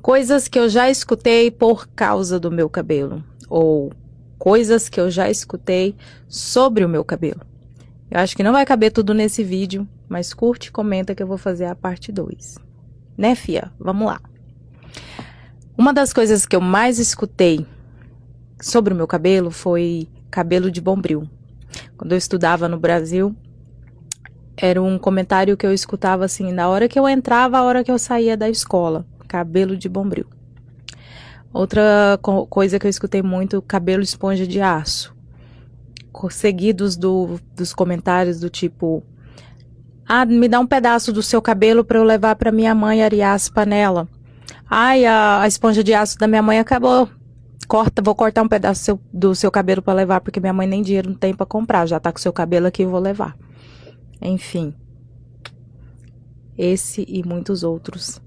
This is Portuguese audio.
Coisas que eu já escutei por causa do meu cabelo. Ou coisas que eu já escutei sobre o meu cabelo. Eu acho que não vai caber tudo nesse vídeo, mas curte e comenta que eu vou fazer a parte 2. Né, fia? Vamos lá. Uma das coisas que eu mais escutei sobre o meu cabelo foi cabelo de bombril. Quando eu estudava no Brasil, era um comentário que eu escutava assim, na hora que eu entrava, a hora que eu saía da escola. Cabelo de bombril. Outra coisa que eu escutei muito, cabelo esponja de aço. Seguidos dos comentários do tipo, me dá um pedaço do seu cabelo para eu levar para minha mãe arear as panelas. Ai, a esponja de aço da minha mãe acabou. Vou cortar um pedaço do seu cabelo para levar, porque minha mãe nem dinheiro não tem para comprar. Já tá com o seu cabelo aqui, eu vou levar. Enfim. Esse e muitos outros